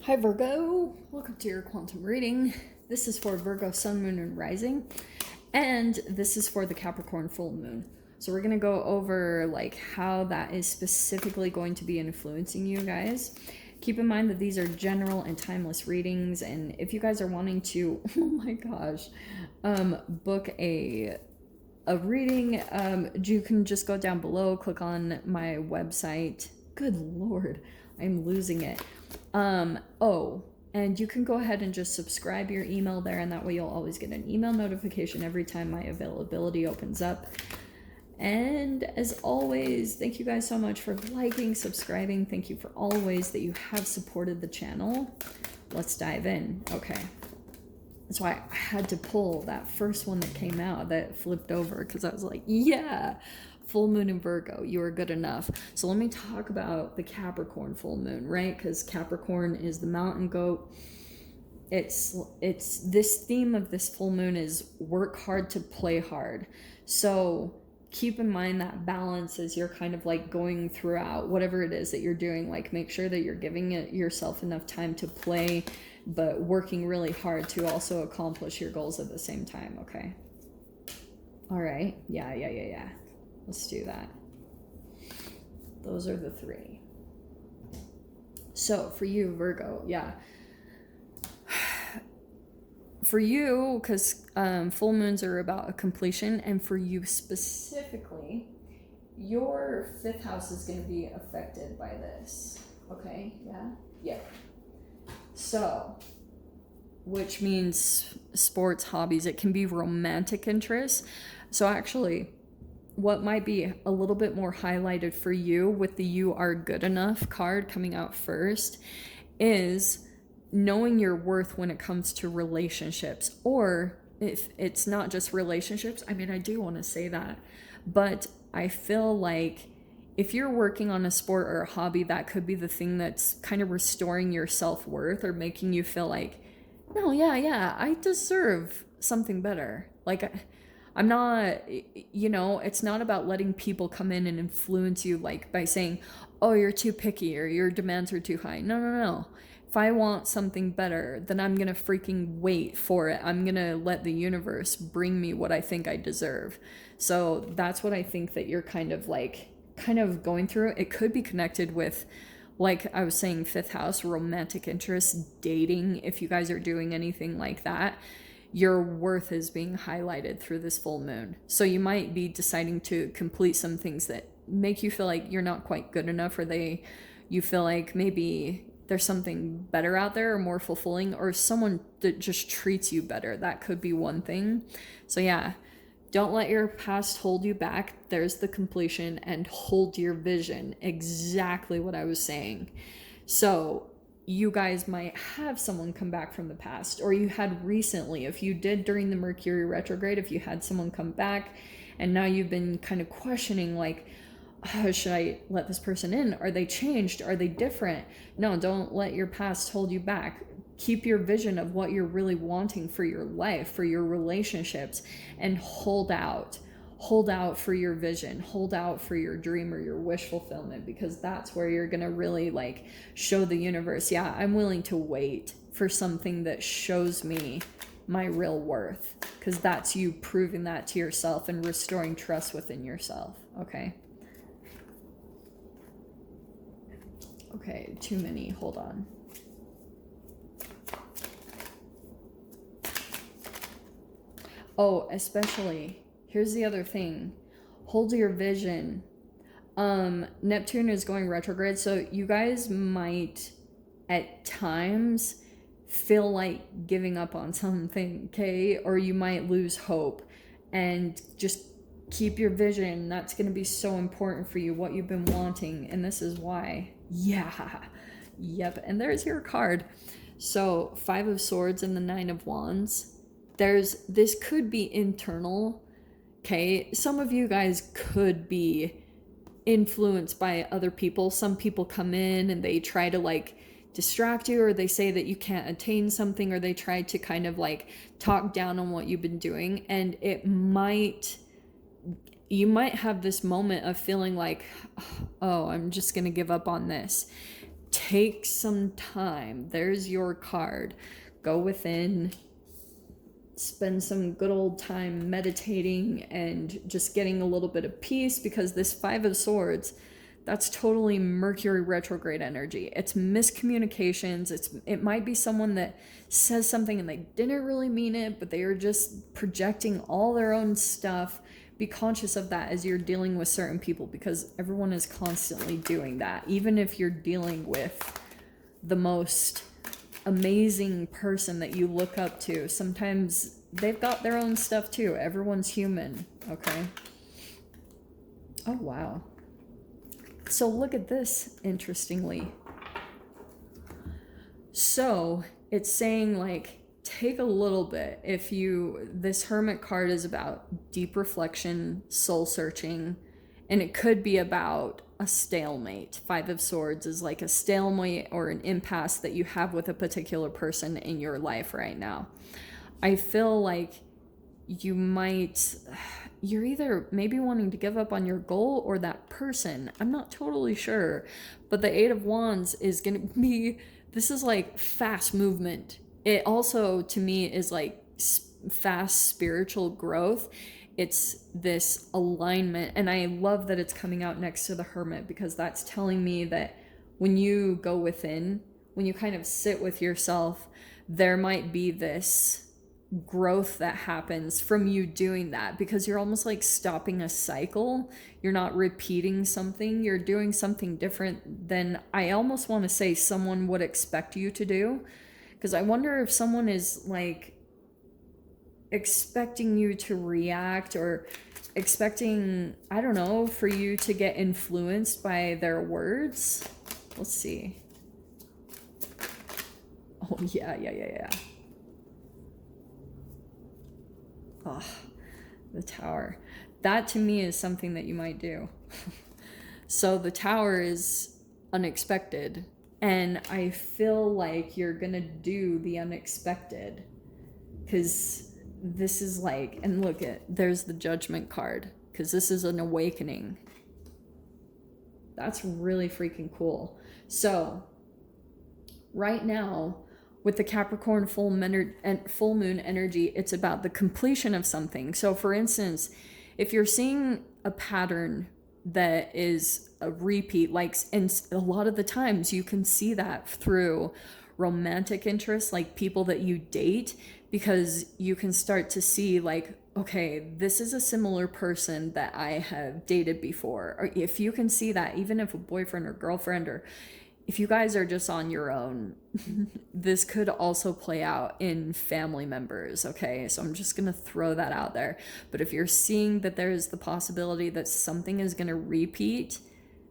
Hi Virgo, welcome to your quantum reading. This is for Virgo Sun, Moon, and Rising, and this is for the Capricorn full moon. So we're gonna go over like how that is specifically going to be influencing you guys. Keep in mind that these are general and timeless readings, and if you guys are wanting to, oh my gosh, book a reading, you can just go down below, click on my website. Good Lord, I'm losing it. And you can go ahead and just subscribe your email there, and that way you'll always get an email notification every time my availability opens up. And as always, thank you guys so much for liking, subscribing. Thank you for all the ways that you have supported the channel. Let's dive in. Okay. That's why I had to pull that first one that came out that flipped over, because I was like, yeah, full moon in Virgo, you are good enough. So let me talk about the Capricorn full moon, right? Because Capricorn is the mountain goat. It's this theme of this full moon is work hard to play hard. So keep in mind that balance as you're kind of like going throughout whatever it is that you're doing. Like, make sure that you're giving yourself enough time to play, but working really hard to also accomplish your goals at the same time. Okay. All right. Yeah. Let's do that. Those are the three. So for you, Virgo, yeah. For you, because full moons are about a completion, and for you specifically, your fifth house is going to be affected by this. Okay, yeah. So, which means sports, hobbies, it can be romantic interests. So actually, what might be a little bit more highlighted for you with the "you are good enough" card coming out first is knowing your worth when it comes to relationships. Or if it's not just relationships, I mean, I do want to say that, but I feel like if you're working on a sport or a hobby, that could be the thing that's kind of restoring your self-worth or making you feel like, no, yeah, I deserve something better. Like, I'm not, it's not about letting people come in and influence you, like by saying, oh, you're too picky or your demands are too high. No. If I want something better, then I'm going to freaking wait for it. I'm going to let the universe bring me what I think I deserve. So that's what I think that you're kind of going through. It could be connected with, like I was saying, fifth house, romantic interest, dating. If you guys are doing anything like that, your worth is being highlighted through this full moon. So you might be deciding to complete some things that make you feel like you're not quite good enough, or you feel like maybe there's something better out there or more fulfilling, or someone that just treats you better. That could be one thing. So yeah, don't let your past hold you back. There's the completion, and hold your vision. Exactly what I was saying. So you guys might have someone come back from the past, or you had recently, if you did during the Mercury retrograde, if you had someone come back and now you've been kind of questioning, like, oh, should I let this person in? Are they changed? Are they different? No, don't let your past hold you back. Keep your vision of what you're really wanting for your life, for your relationships, and hold out. Hold out for your vision. Hold out for your dream or your wish fulfillment, because that's where you're going to really like show the universe, yeah, I'm willing to wait for something that shows me my real worth, because that's you proving that to yourself and restoring trust within yourself. Okay, too many. Hold on. Oh, especially, here's the other thing. Hold your vision. Neptune is going retrograde, so you guys might at times feel like giving up on something, okay? Or you might lose hope, and just keep your vision. That's going to be so important for you, what you've been wanting, and this is why. Yeah. Yep. And there's your card. So 5 of Swords and the 9 of Wands. This could be internal. Okay. Some of you guys could be influenced by other people. Some people come in and they try to like distract you, or they say that you can't attain something, or they try to kind of like talk down on what you've been doing. And you might have this moment of feeling like, oh, I'm just going to give up on this. take some time. There's your card. Go within, spend some good old time meditating and just getting a little bit of peace, because this Five of Swords, that's totally Mercury retrograde energy. It's miscommunications. It might be someone that says something and they didn't really mean it, but they are just projecting all their own stuff. Be conscious of that as you're dealing with certain people, because everyone is constantly doing that. Even if you're dealing with the most amazing person that you look up to, sometimes they've got their own stuff too. Everyone's human, okay? Oh, wow. So look at this, interestingly. So it's saying, like, take a little bit. This Hermit card is about deep reflection, soul searching, and it could be about a stalemate. Five of Swords is like a stalemate or an impasse that you have with a particular person in your life right now. I feel like you're either maybe wanting to give up on your goal or that person. I'm not totally sure. But the Eight of Wands is going to be, this is like fast movement. It also, to me, is like fast spiritual growth. It's this alignment. And I love that it's coming out next to the Hermit, because that's telling me that when you go within, when you kind of sit with yourself, there might be this growth that happens from you doing that, because you're almost like stopping a cycle. You're not repeating something. You're doing something different than, I almost want to say, someone would expect you to do. Because I wonder if someone is like expecting you to react, or expecting, I don't know, for you to get influenced by their words. Let's see. Oh, yeah. Oh, the Tower. That to me is something that you might do. So the Tower is unexpected. And I feel like you're going to do the unexpected. Because this is like, and look there's the Judgment card. Because this is an awakening. That's really freaking cool. So, right now, with the Capricorn full moon energy, it's about the completion of something. So for instance, if you're seeing a pattern that is a repeat, like, and a lot of the times you can see that through romantic interests, like people that you date, because you can start to see like, okay, this is a similar person that I have dated before. Or if you can see that, even if a boyfriend or girlfriend, or if you guys are just on your own, this could also play out in family members, okay? So I'm just going to throw that out there. But if you're seeing that there's the possibility that something is going to repeat,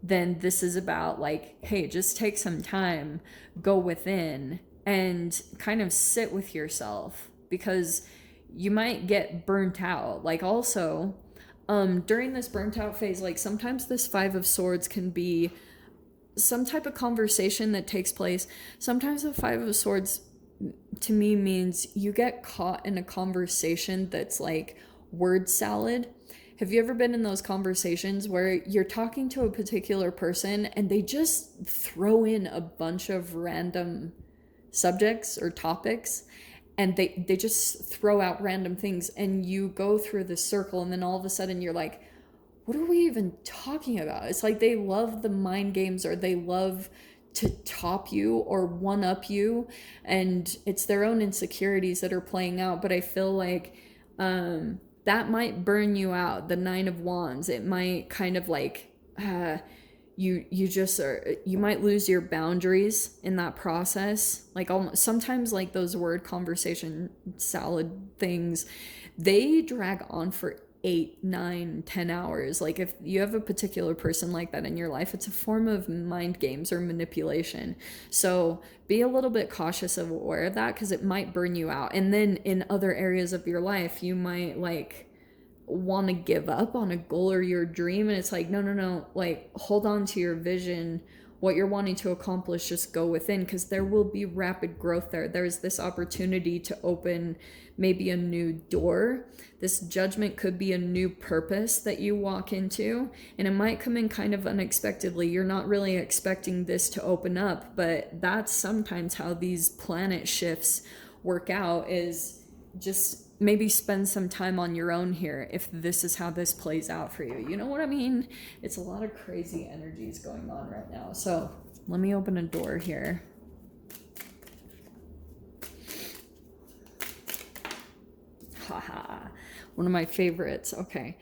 then this is about like, hey, just take some time, go within, and kind of sit with yourself, because you might get burnt out. Like also, during this burnt out phase, like sometimes this Five of Swords can be some type of conversation that takes place. Sometimes the Five of Swords to me means you get caught in a conversation that's like word salad. Have you ever been in those conversations where you're talking to a particular person and they just throw in a bunch of random subjects or topics, and they just throw out random things, and you go through this circle, and then all of a sudden you're like, what are we even talking about? It's like they love the mind games, or they love to top you or one up you, and it's their own insecurities that are playing out. But I feel like that might burn you out. The Nine of Wands, it might kind of like you might lose your boundaries in that process. Like almost, sometimes like those word conversation salad things, they drag on for 8, 9, 10 hours. Like if you have a particular person like that in your life, it's a form of mind games or manipulation. So be a little bit cautious of aware of that, because it might burn you out. And then in other areas of your life, you might like want to give up on a goal or your dream, and it's like, no, like hold on to your vision, what you're wanting to accomplish, just go within, because there will be rapid growth there. There's this opportunity to open maybe a new door. This judgment could be a new purpose that you walk into, and it might come in kind of unexpectedly. You're not really expecting this to open up, but that's sometimes how these planet shifts work out, is just maybe spend some time on your own here if this is how this plays out for you. You know what I mean? It's a lot of crazy energies going on right now. So let me open a door here. Haha, one of my favorites. Okay,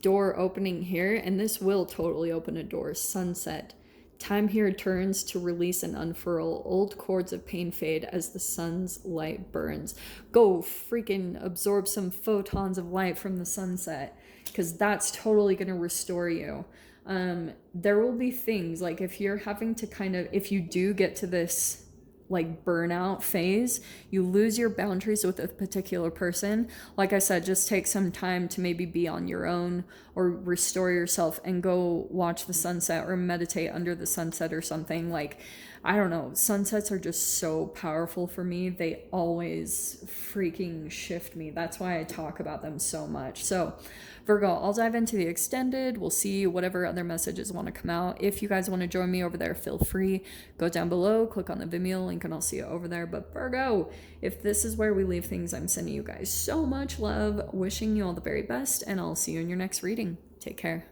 door opening here, and this will totally open a door. Sunset. Time here turns to release and unfurl. Old cords of pain fade as the sun's light burns. Go freaking absorb some photons of light from the sunset, because that's totally going to restore you. There will be things like if you're having to if you do get to this like burnout phase, you lose your boundaries with a particular person. Like I said, just take some time to maybe be on your own or restore yourself and go watch the sunset or meditate under the sunset or something. Like, I don't know, sunsets are just so powerful for me. They always freaking shift me. That's why I talk about them so much. So Virgo, I'll dive into the extended. We'll see whatever other messages want to come out. If you guys want to join me over there, feel free. Go down below, click on the Vimeo link, and I'll see you over there. But Virgo, if this is where we leave things, I'm sending you guys so much love, wishing you all the very best, and I'll see you in your next reading. Take care.